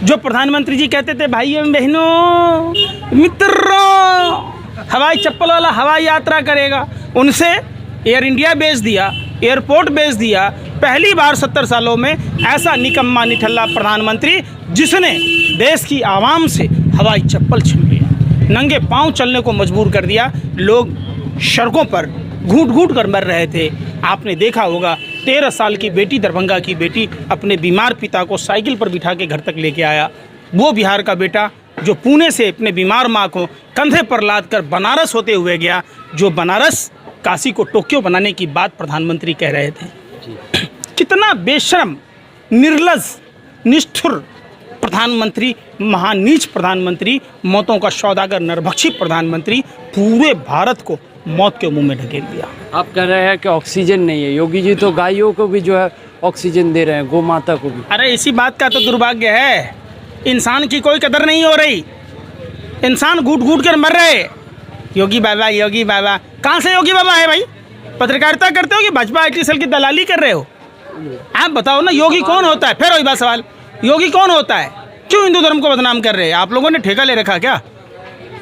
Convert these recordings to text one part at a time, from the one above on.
जो प्रधानमंत्री जी कहते थे भाइयों बहनों मित्रों हवाई चप्पल वाला हवाई यात्रा करेगा, उनसे एयर इंडिया बेच दिया, एयरपोर्ट बेच दिया। पहली बार 70 सालों में ऐसा निकम्मा निठल्ला प्रधानमंत्री जिसने देश की आवाम से हवाई चप्पल छीन लिया, नंगे पांव चलने को मजबूर कर दिया। लोग सड़कों पर घूट घूट कर मर रहे थे। आपने देखा होगा 13 साल की बेटी, दरभंगा की बेटी, अपने बीमार पिता को साइकिल पर बिठा के घर तक लेके आया। वो बिहार का बेटा जो पुणे से अपने बीमार माँ को कंधे पर लाद कर बनारस होते हुए गया, जो बनारस काशी को टोक्यो बनाने की बात प्रधानमंत्री कह रहे थे। कितना बेशर्म, निर्लज, निष्ठुर प्रधानमंत्री, महानीच प्रधानमंत्री, मौतों का सौदागर, नरभक्षी प्रधानमंत्री, पूरे भारत को मौत के मुंह में ढकेल दिया। आप कह रहे हैं कि ऑक्सीजन नहीं है। योगी जी तो गायों को भी जो है ऑक्सीजन दे रहे हैं, गौ माता को भी। अरे इसी बात का तो दुर्भाग्य है, इंसान की कोई कदर नहीं हो रही, इंसान घूट घूट कर मर रहे। योगी बाबा, योगी बाबा, कहाँ से योगी बाबा है भाई? पत्रकारिता करते हो कि भाजपा IT सेल की दलाली कर रहे हो? आप बताओ ना, योगी कौन होता है? फिर वही बात सवाल, योगी कौन होता है? क्यों हिंदू धर्म को बदनाम कर रहे हैं? आप लोगों ने ठेका ले रखा क्या?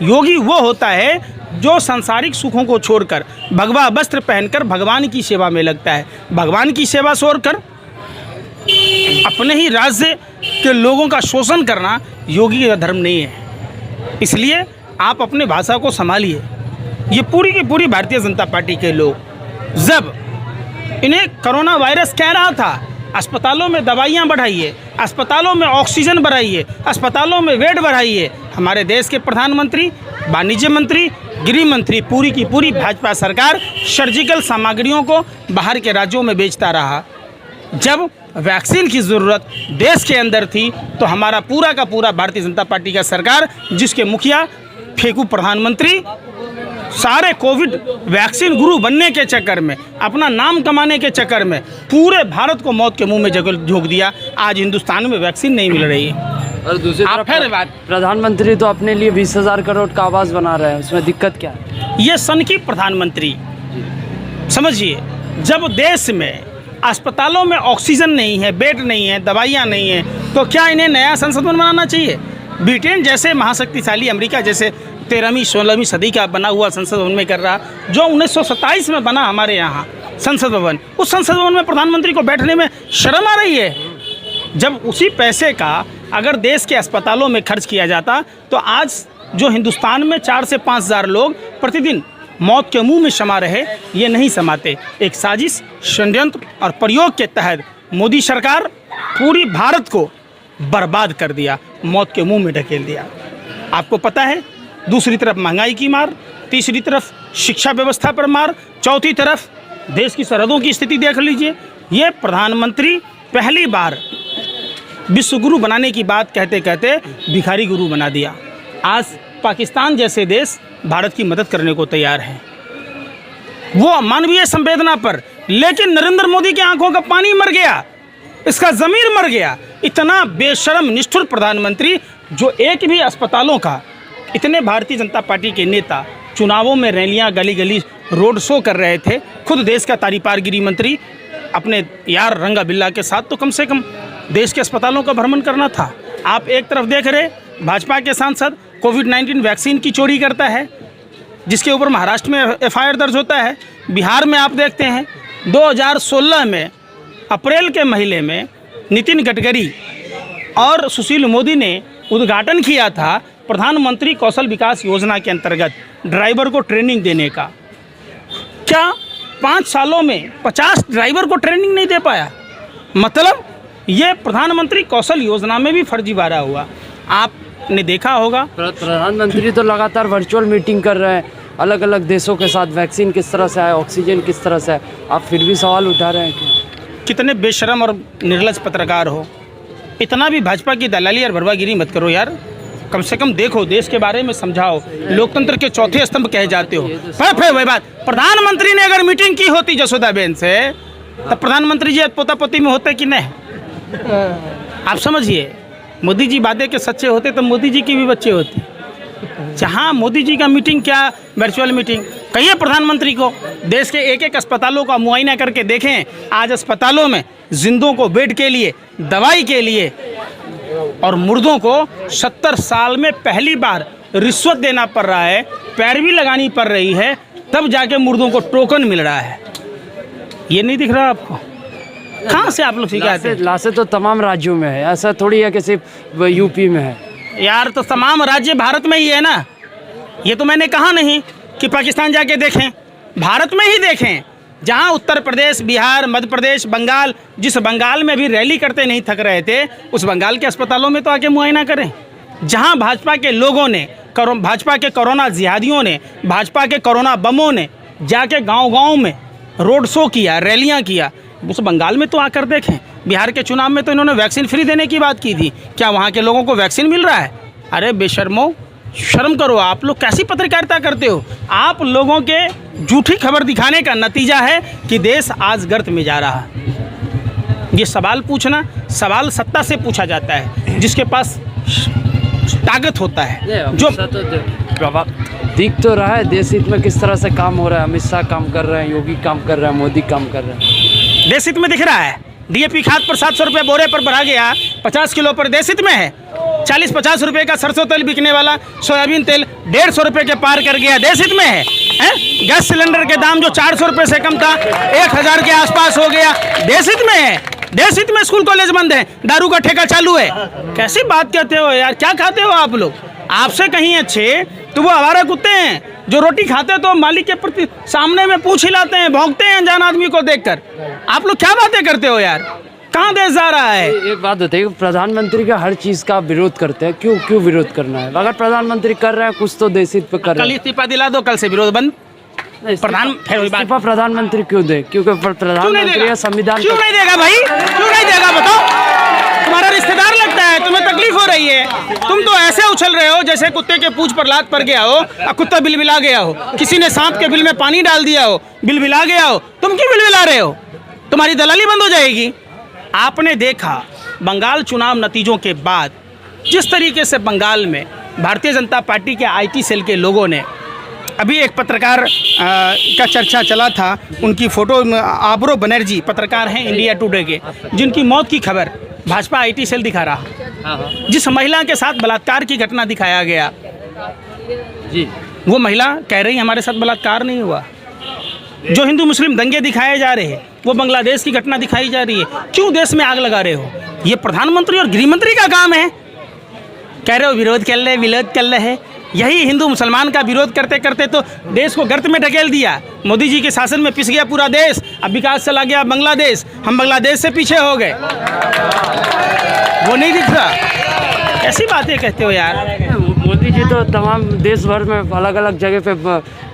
योगी वो होता है जो सांसारिक सुखों को छोड़कर भगवा वस्त्र पहनकर भगवान की सेवा में लगता है। भगवान की सेवा छोड़कर अपने ही राज्य के लोगों का शोषण करना योगी का धर्म नहीं है। इसलिए आप अपने भाषा को संभालिए। ये पूरी की पूरी भारतीय जनता पार्टी के लोग, जब इन्हें कोरोना वायरस कह रहा था अस्पतालों में दवाइयाँ बढ़ाइए, अस्पतालों में ऑक्सीजन बढ़ाइए, अस्पतालों में बेड बढ़ाइए, हमारे देश के प्रधानमंत्री, वाणिज्य मंत्री, गृह मंत्री, पूरी की पूरी भाजपा सरकार सर्जिकल सामग्रियों को बाहर के राज्यों में बेचता रहा। जब वैक्सीन की ज़रूरत देश के अंदर थी तो हमारा पूरा का पूरा भारतीय जनता पार्टी का सरकार, जिसके मुखिया फेंकू प्रधानमंत्री सारे कोविड वैक्सीन गुरु बनने के चक्कर में, अपना नाम कमाने के चक्कर में पूरे भारत को मौत के मुंह में झोंक दिया। आज हिंदुस्तान में वैक्सीन नहीं मिल रही है। और दूसरी तरफ प्रधानमंत्री तो अपने लिए 20,000 करोड़ का आवास बना रहे हैं, उसमें दिक्कत क्या है? ये सन की प्रधानमंत्री, समझिए, जब देश में अस्पतालों में ऑक्सीजन नहीं है, बेड नहीं है, दवाइयाँ नहीं है, तो क्या इन्हें नया संसद भवन बनाना चाहिए? ब्रिटेन जैसे महाशक्तिशाली, अमेरिका जैसे 13वीं 16वीं सदी का बना हुआ संसद भवन में कर रहा, जो 1927 में बना हमारे यहाँ संसद भवन, उस संसद भवन में प्रधानमंत्री को बैठने में शर्म आ रही है। जब उसी पैसे का अगर देश के अस्पतालों में खर्च किया जाता तो आज जो हिंदुस्तान में 4 से 5 हज़ार लोग प्रतिदिन मौत के मुंह में समा रहे, ये नहीं समाते। एक साजिश, षड्यंत्र और प्रयोग के तहत मोदी सरकार पूरी भारत को बर्बाद कर दिया, मौत के मुंह में ढकेल दिया। आपको पता है, दूसरी तरफ महंगाई की मार, तीसरी तरफ शिक्षा व्यवस्था पर मार, चौथी तरफ देश की सरहदों की स्थिति देख लीजिए। ये प्रधानमंत्री पहली बार विश्व गुरु बनाने की बात कहते कहते भिखारी गुरु बना दिया। आज पाकिस्तान जैसे देश भारत की मदद करने को तैयार है, वो मानवीय संवेदना पर, लेकिन नरेंद्र मोदी की आंखों का पानी मर गया, इसका ज़मीर मर गया। इतना बेशर्म, निष्ठुर प्रधानमंत्री जो एक भी अस्पतालों का, इतने भारतीय जनता पार्टी के नेता चुनावों में रैलियां, गली गली रोड शो कर रहे थे, खुद देश का तारीपार गृह मंत्री अपने यार रंगा बिल्ला के साथ तो कम से कम देश के अस्पतालों का भ्रमण करना था। आप एक तरफ देख रहे भाजपा के सांसद कोविड-19 वैक्सीन की चोरी करता है, जिसके ऊपर महाराष्ट्र में FIR दर्ज होता है। बिहार में आप देखते हैं 2016 में अप्रैल के महीने में नितिन गडकरी और सुशील मोदी ने उद्घाटन किया था प्रधानमंत्री कौशल विकास योजना के अंतर्गत ड्राइवर को ट्रेनिंग देने का। क्या 5 सालों में 50 ड्राइवर को ट्रेनिंग नहीं दे पाया? मतलब ये प्रधानमंत्री कौशल योजना में भी फर्जीवाड़ा हुआ। आपने देखा होगा, प्रधानमंत्री तो लगातार वर्चुअल मीटिंग कर रहे हैं अलग अलग देशों के साथ, वैक्सीन किस तरह से है, ऑक्सीजन किस तरह से है, आप फिर भी सवाल उठा रहे हैं। कितने बेशर्म और निर्लज पत्रकार हो। इतना भी भाजपा की दलाली और बर्बागिरी मत करो यार, कम से कम देखो, देश के बारे में समझाओ। लोकतंत्र के चौथे स्तंभ कहे जाते हो। फिर वही बात, प्रधानमंत्री ने अगर मीटिंग की होती जसोदाबेन से, तब प्रधानमंत्री जी पोता पोती में होते कि नहीं? आप समझिए, मोदी जी वादे के सच्चे होते तो मोदी जी की भी बच्चे होते। जहां मोदी जी का मीटिंग, क्या वर्चुअल मीटिंग? कहिए प्रधानमंत्री को देश के एक एक अस्पतालों का मुआयना करके देखें। आज अस्पतालों में जिंदों को बेड के लिए, दवाई के लिए और मुर्दों को 70 साल में पहली बार रिश्वत देना पड़ रहा है, पैरवी लगानी पड़ रही है, तब जाके मुर्दों को टोकन मिल रहा है। ये नहीं दिख रहा आपको? कहाँ से आप लोग सिखाते हैं? लाशें तो तमाम राज्यों में है, ऐसा थोड़ी है कि सिर्फ यूपी में है। यार तो तमाम राज्य भारत में ही है ना। ये तो मैंने कहा नहीं कि पाकिस्तान जाके देखें, भारत में ही देखें। जहाँ उत्तर प्रदेश, बिहार, मध्य प्रदेश, बंगाल, जिस बंगाल में भी रैली करते नहीं थक रहे थे, उस बंगाल के अस्पतालों में तो आके मुआयना करें। जहाँ भाजपा के लोगों ने, भाजपा के कोरोना जिहादियों ने, भाजपा के कोरोना बमों ने जाके गांव-गांव में रोड शो किया, रैलियां किया, उस बंगाल में तो आकर देखें। बिहार के चुनाव में तो इन्होंने वैक्सीन फ्री देने की बात की थी, क्या वहाँ के लोगों को वैक्सीन मिल रहा है? अरे बेशर्मो, शर्म करो। आप लोग कैसी पत्रकारिता करते हो? आप लोगों के झूठी खबर दिखाने का नतीजा है कि देश आज गर्त में जा रहा है। ये सवाल पूछना, सवाल सत्ता से पूछा जाता है, जिसके पास ताकत होता है। जो प्रभाव दिख तो रहा है देश हित में किस तरह से काम हो रहा है। अमित शाह काम कर रहे हैं, योगी काम कर रहे हैं, मोदी काम कर रहे हैं। देश हित में दिख रहा है। डीएपी खाद पर 700 रुपये बोरे पर बढ़ा गया, 50 किलो पर देश हित में है। 40-50 रुपये का सरसों तेल बिकने वाला सोयाबीन तेल 150 रुपये के पार कर गया, देश हित में है। गैस सिलेंडर के दाम जो 400 रुपये से कम था 1000 के आसपास हो गया, देश हित में है। देश हित में स्कूल कॉलेज बंद है, दारू का ठेका चालू है। कैसी बात कहते हो यार? क्या खाते हो आप लोग? आपसे कहीं अच्छे तो वो आवारा कुत्ते हैं जो रोटी खाते तो मालिक के प्रति सामने में पूंछ हिलाते हैं, भौंकते हैं अनजान आदमी को देखकर। आप लोग क्या बातें करते हो यार? कहाँ देश जा रहा है? एक बात बताइए, प्रधानमंत्री का हर चीज का विरोध करते हैं, क्यों विरोध करना है? अगर प्रधानमंत्री कर रहे हैं कुछ तो देश हित पे कर रहे कल इस्तीफा दिला दो, कल से विरोध बंद। हैं। इस्तीफा प्रधानमंत्री क्यों दे? क्योंकि प्रधानमंत्री संविधान क्यों नहीं देगा भाई? क्यों नहीं देगा बताओ? तुम्हारा रिश्तेदार लगता है, तुम्हें तकलीफ हो रही है। तुम तो ऐसे उछल रहे हो जैसे कुत्ते के पूंछ पर लात पड़ गया हो और कुत्ता बिलबिला गया हो, किसी ने सांप के बिल में पानी डाल दिया हो, बिलबिला गया हो। तुम क्यों बिलबिला रहे हो? तुम्हारी दलाली बंद हो जाएगी। आपने देखा बंगाल चुनाव नतीजों के बाद जिस तरीके से बंगाल में भारतीय जनता पार्टी के आईटी सेल के लोगों ने, अभी एक पत्रकार का चर्चा चला था, उनकी फ़ोटो, आब्रो बनर्जी पत्रकार हैं इंडिया टुडे के, जिनकी मौत की खबर भाजपा आईटी सेल दिखा रहा। जिस महिला के साथ बलात्कार की घटना दिखाया गया जी, वो महिला कह रही हमारे साथ बलात्कार नहीं हुआ। जो हिंदू मुस्लिम दंगे दिखाए जा रहे हैं वो बांग्लादेश की घटना दिखाई जा रही है। क्यों देश में आग लगा रहे हो? ये प्रधानमंत्री और गृह मंत्री का काम है। कह रहे हो विरोध कर रहे, विरोध कर रहे हैं। यही हिंदू मुसलमान का विरोध करते करते तो देश को गर्त में ढकेल दिया। मोदी जी के शासन में पिस गया पूरा देश, अब विकास चला गया बांग्लादेश, हम बांग्लादेश से पीछे हो गए। वो नहीं दिख रहा। कैसी बातें कहते हो यार? मोदी जी तो तमाम देश भर में अलग अलग जगह पे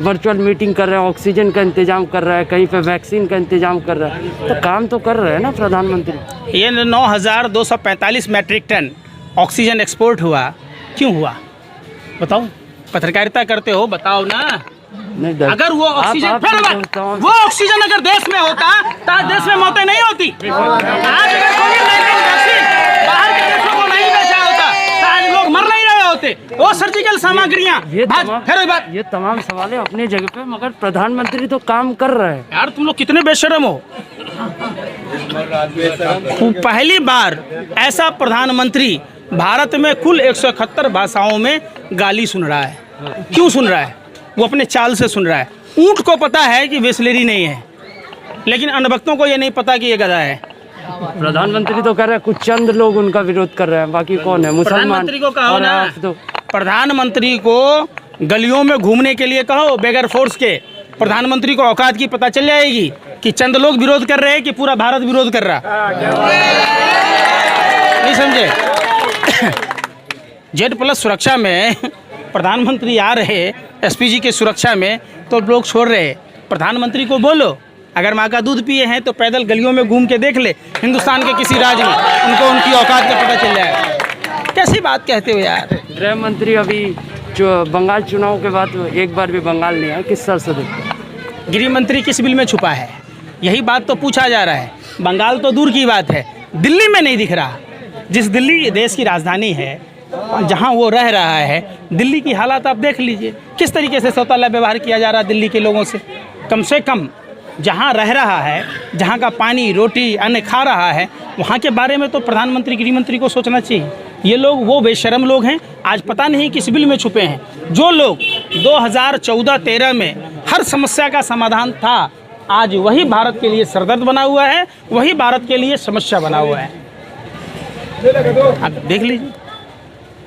वर्चुअल मीटिंग कर रहे हैं, ऑक्सीजन का इंतजाम कर रहा है, कहीं पे वैक्सीन का इंतजाम कर रहा है, तो काम तो कर रहे हैं ना प्रधानमंत्री। ये 9,245 मैट्रिक टन ऑक्सीजन एक्सपोर्ट हुआ, क्यों हुआ बताओ? पत्रकारिता करते हो, बताओ ना। नहीं, अगर वो ऑक्सीजन वो ऑक्सीजन अगर देश में होता तो आज देश में मौतें नहीं होती। आज अगर कोविड-19 वैक्सीन बाहर के देशों को नहीं बेचा होता तो आज लोग मर नहीं रहे होते। वो सर्जिकल सामग्रियां, ये तमाम सवाल अपनी जगह पे, मगर प्रधानमंत्री तो काम कर रहे हैं। यार तुम लोग कितने बेशर्म हो। पहली बार ऐसा प्रधानमंत्री भारत में कुल 171 भाषाओं में गाली सुन रहा है। क्यों सुन रहा है? वो अपने चाल से सुन रहा है। ऊंट को पता है कि वेस्लेरी नहीं है, लेकिन अनभक्तों को ये नहीं पता कि ये गधा है। प्रधानमंत्री तो कर रहे हैं, कुछ चंद लोग उनका विरोध कर रहे हैं, बाकी कौन है? मुसलमान। प्रधानमंत्री को कहो ना, प्रधानमंत्री को गलियों में घूमने के लिए कहो बगैर फोर्स के। प्रधानमंत्री को औकात की पता चल जाएगी कि चंद लोग विरोध कर रहे हैं कि पूरा भारत विरोध कर रहा। नहीं समझे? Z+ सुरक्षा में प्रधानमंत्री आ रहे, SPG के सुरक्षा में, तो लोग छोड़ रहे। प्रधानमंत्री को बोलो अगर माँ का दूध पिए हैं तो पैदल गलियों में घूम के देख ले हिंदुस्तान के किसी राज्य में, उनको उनकी औकात का पता चल जाएगा। कैसी बात कहते हो यार? गृह मंत्री अभी जो बंगाल चुनाव के बाद एक बार भी बंगाल नहीं आया, किस तरह से देखते? गृह मंत्री किस बिल में छुपा है? यही बात तो पूछा जा रहा है। बंगाल तो दूर की बात है, दिल्ली में नहीं दिख रहा। जिस दिल्ली देश की राजधानी है, जहां वो रह रहा है, दिल्ली की हालात आप देख लीजिए, किस तरीके से सौतेला व्यवहार किया जा रहा है दिल्ली के लोगों से कम जहां रह रहा है, जहां का पानी रोटी अन्न खा रहा है, वहां के बारे में तो प्रधानमंत्री गृह मंत्री को सोचना चाहिए। ये लोग वो बेशर्म लोग हैं, आज पता नहीं किस बिल में छुपे हैं। जो लोग 2014-13 में हर समस्या का समाधान था, आज वही भारत के लिए सरदर्द बना हुआ है, वही भारत के लिए समस्या बना हुआ है। आप देख लीजिए।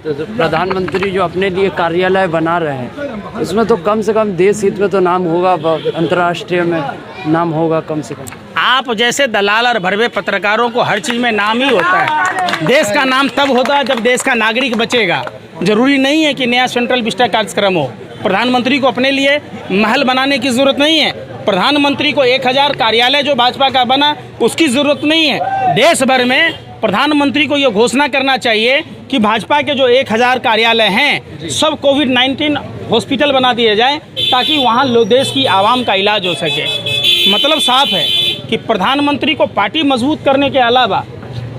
तो प्रधानमंत्री जो अपने लिए कार्यालय बना रहे हैं, उसमें तो कम से कम देश हित में तो नाम होगा, अंतर्राष्ट्रीय में नाम होगा कम से कम। आप जैसे दलाल और भरवे पत्रकारों को हर चीज़ में नाम ही होता है। देश का नाम तब होता है जब देश का नागरिक बचेगा। जरूरी नहीं है कि नया सेंट्रल विस्टा कार्यक्रम हो। प्रधानमंत्री को अपने लिए महल बनाने की ज़रूरत नहीं है। प्रधानमंत्री को 1000 कार्यालय जो भाजपा का बना उसकी ज़रूरत नहीं है। देश भर में प्रधानमंत्री को ये घोषणा करना चाहिए कि भाजपा के जो 1000 कार्यालय हैं सब कोविड-19 हॉस्पिटल बना दिए जाए, ताकि वहाँ देश की आवाम का इलाज हो सके। मतलब साफ है कि प्रधानमंत्री को पार्टी मजबूत करने के अलावा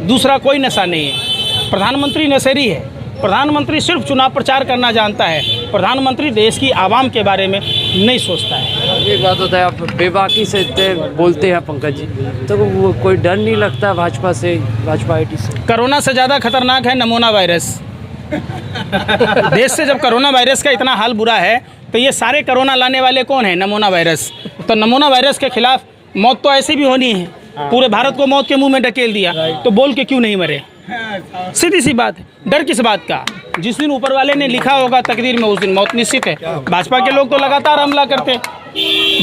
दूसरा कोई नशा नहीं है। प्रधानमंत्री नशेरी है। प्रधानमंत्री सिर्फ चुनाव प्रचार करना जानता है। प्रधानमंत्री देश की आवाम के बारे में नहीं सोचता है। एक बात होता है, आप बेबाकी से बोलते हैं पंकज जी, तो वो कोई डर नहीं लगता भाजपा से, भाजपा पार्टी से? कोरोना से ज़्यादा खतरनाक है नमूना वायरस। देश से जब कोरोना वायरस का इतना हाल बुरा है, तो ये सारे कोरोना लाने वाले कौन है? नमूना वायरस। तो नमूना वायरस के खिलाफ मौत तो ऐसे भी होनी है। पूरे भारत को मौत के मुंह में ढकेल दिया, तो बोल के क्यों नहीं मरे? सीधी सी बात है। डर किस बात का? जिस दिन ऊपर वाले ने लिखा होगा तकदीर में, उस दिन मौत निश्चित है। भाजपा के लोग तो लगातार हमला करते,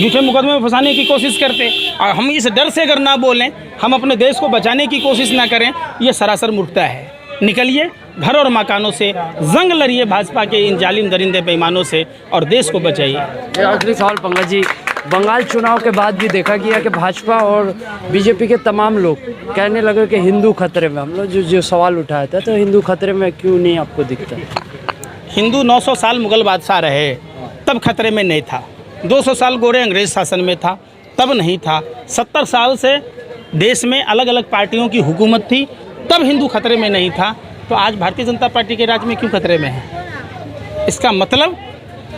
झूठे मुकदमे में फंसाने की कोशिश करते, और हम इस डर से अगर ना बोलें, हम अपने देश को बचाने की कोशिश ना करें, ये सरासर मूर्खता है। निकलिए घर और मकानों से, जंग लड़िए भाजपा के इन जालिम दरिंदे बेईमानों से और देश को बचाइए। आखिरी सवाल पंकज जी, बंगाल चुनाव के बाद भी देखा गया कि भाजपा और बीजेपी के तमाम लोग कहने लगे कि हिंदू खतरे में। हम लोग जो सवाल उठाया था, तो हिंदू खतरे में क्यों नहीं आपको दिखता? हिंदू 900 साल मुगल बादशाह रहे, तब खतरे में नहीं था। 200 साल गोरे अंग्रेज शासन में था, तब नहीं था। 70 साल से देश में अलग अलग पार्टियों की हुकूमत थी, तब हिंदू खतरे में नहीं था। तो आज भारतीय जनता पार्टी के राज में क्यों खतरे में है? इसका मतलब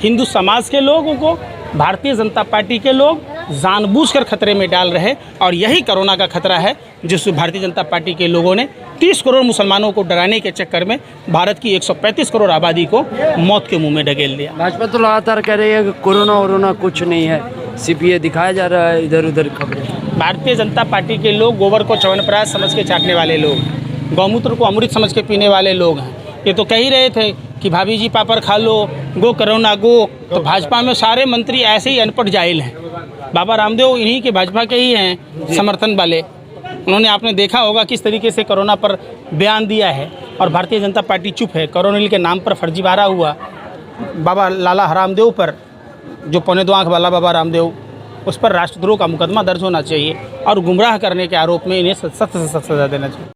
हिंदू समाज के लोगों को भारतीय जनता पार्टी के लोग जानबूझकर खतरे में डाल रहे, और यही कोरोना का खतरा है जिससे भारतीय जनता पार्टी के लोगों ने 30 करोड़ मुसलमानों को डराने के चक्कर में भारत की 135 करोड़ आबादी को मौत के मुंह में ढकेल दिया। भाजपा तो लगातार कह रही है कि कोरोना कुछ नहीं है, सीपीए दिखाया जा रहा है, इधर उधर खबरें। भारतीय जनता पार्टी के लोग गोबर को च्यवनप्राश समझ के चाटने वाले लोग, गौमूत्र को अमृत समझ के पीने वाले लोग हैं। ये तो कह ही रहे थे कि भाभी जी पापड़ खा लो, गो कोरोना गो। तो भाजपा में सारे मंत्री ऐसे ही अनपढ़ जाहिल हैं। बाबा रामदेव इन्हीं के भाजपा के ही हैं समर्थन वाले। उन्होंने, आपने देखा होगा किस तरीके से कोरोना पर बयान दिया है, और भारतीय जनता पार्टी चुप है। कोरोना के नाम पर फर्जीवाड़ा हुआ बाबा लाला रामदेव पर, जो 2.25 आँख वाला बाबा रामदेव, उस पर राष्ट्रद्रोह का मुकदमा दर्ज होना चाहिए, और गुमराह करने के आरोप में इन्हें सख्त से सख्त सजा देना चाहिए।